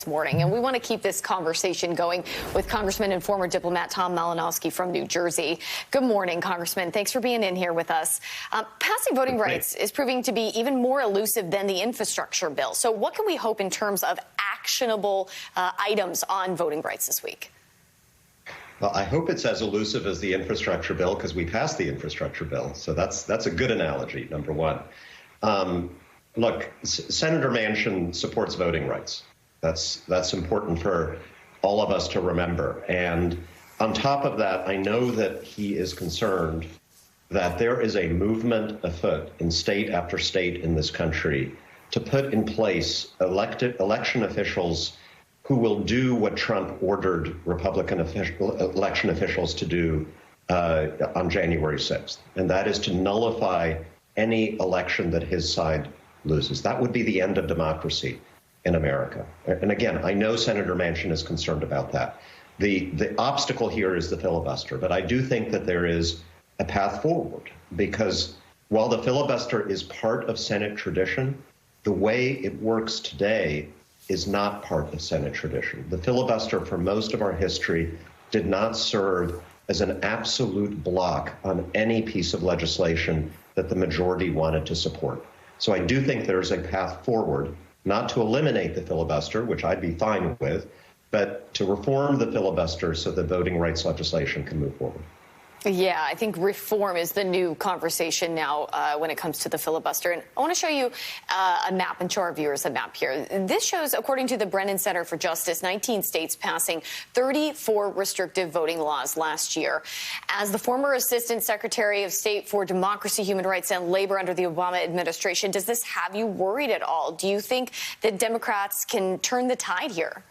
Morning, and we want to keep this conversation going with Congressman and former diplomat Tom Malinowski from New Jersey. Good morning, Congressman. Thanks for being in here with us. Passing voting rights is proving to be even more elusive than the infrastructure bill. So what can we hope in terms of actionable items on voting rights this week? Well, I hope it's as elusive as the infrastructure bill because we passed the infrastructure bill. So that's a good analogy, number one. Look, Senator Manchin supports voting rights. That's important for all of us to remember. And on top of that, I know that he is concerned that there is a movement afoot in state after state in this country to put in place election officials who will do what Trump ordered Republican election officials to do on January 6th, and that is to nullify any election that his side loses. That would be the end of democracy in America. And again, I know Senator Manchin is concerned about that. The obstacle here is the filibuster, but I do think that there is a path forward because while the filibuster is part of Senate tradition, the way it works today is not part of Senate tradition. The filibuster for most of our history did not serve as an absolute block on any piece of legislation that the majority wanted to support. So I do think there's a path forward, not to eliminate the filibuster, which I'd be fine with, but to reform the filibuster so that voting rights legislation can move forward. Yeah, I think reform is the new conversation now when it comes to the filibuster. And I want to show you a map and show our viewers a map here. This shows, according to the Brennan Center for Justice, 19 states passing 34 restrictive voting laws last year. As the former Assistant Secretary of State for Democracy, Human Rights and Labor under the Obama administration, does this have you worried at all? Do you think that Democrats can turn the tide here?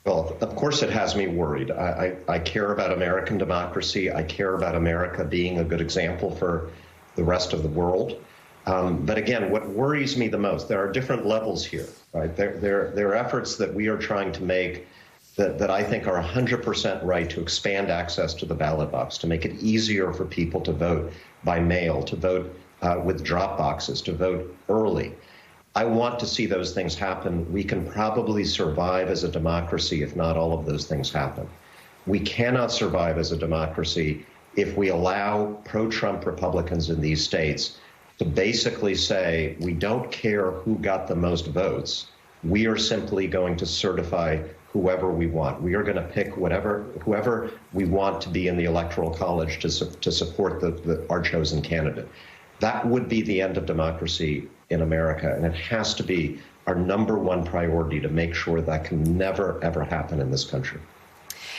Well, of course it has me worried. I care about American democracy. I care about America being a good example for the rest of the world. But again, what worries me the most, there are different levels here, right? There are efforts that we are trying to make that I think are 100% right to expand access to the ballot box, to make it easier for people to vote by mail, to vote with drop boxes, to vote early. I want to see those things happen. We can probably survive as a democracy if not all of those things happen. We cannot survive as a democracy if we allow pro-Trump Republicans in these states to basically say, we don't care who got the most votes. We are simply going to certify whoever we want. We are going to pick whoever we want to be in the Electoral College to support our chosen candidate. That would be the end of democracy in America, and it has to be our number one priority to make sure that can never, ever happen in this country.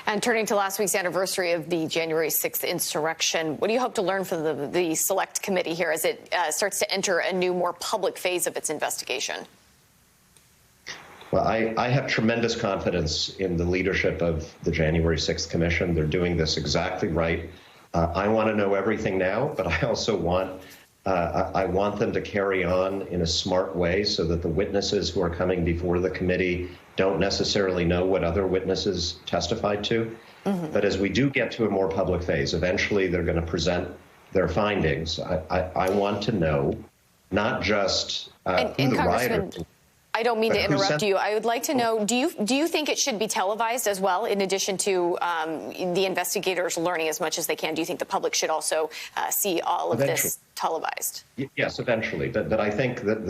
And turning to last week's anniversary of the January 6th insurrection, what do you hope to learn from the Select Committee here as it starts to enter a new, more public phase of its investigation? Well, I have tremendous confidence in the leadership of the January 6th Commission. They're doing this exactly right. I want to know everything now, but I also want them to carry on in a smart way so that the witnesses who are coming before the committee don't necessarily know what other witnesses testified to. Mm-hmm. But as we do get to a more public phase, eventually they're going to present their findings. I want to know not just who the rioters. I don't mean to interrupt you. I would like to know, do you think it should be televised as well, in addition to the investigators learning as much as they can? Do you think the public should also see all of this televised? Yes, eventually. But I think that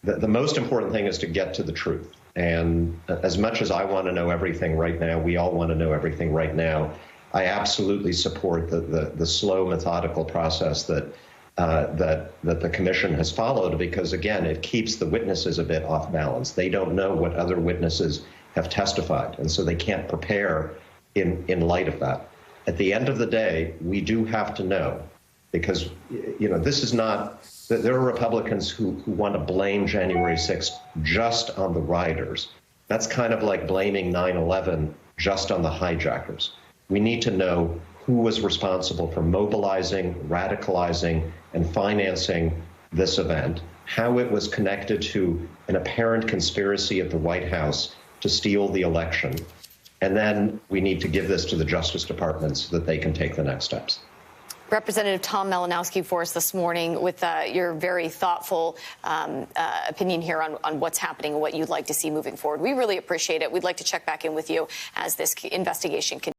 the most important thing is to get to the truth. And as much as I want to know everything right now, we all want to know everything right now. I absolutely support the slow, methodical process that the commission has followed, because, again, it keeps the witnesses a bit off balance. They don't know what other witnesses have testified, and so they can't prepare in light of that. At the end of the day, we do have to know, because, this is not, there are Republicans who want to blame January 6th just on the rioters. That's kind of like blaming 9/11 just on the hijackers. We need to know who was responsible for mobilizing, radicalizing, and financing this event, how it was connected to an apparent conspiracy at the White House to steal the election. And then we need to give this to the Justice Department so that they can take the next steps. Representative Tom Malinowski for us this morning with your very thoughtful opinion here on what's happening and what you'd like to see moving forward. We really appreciate it. We'd like to check back in with you as this investigation continues.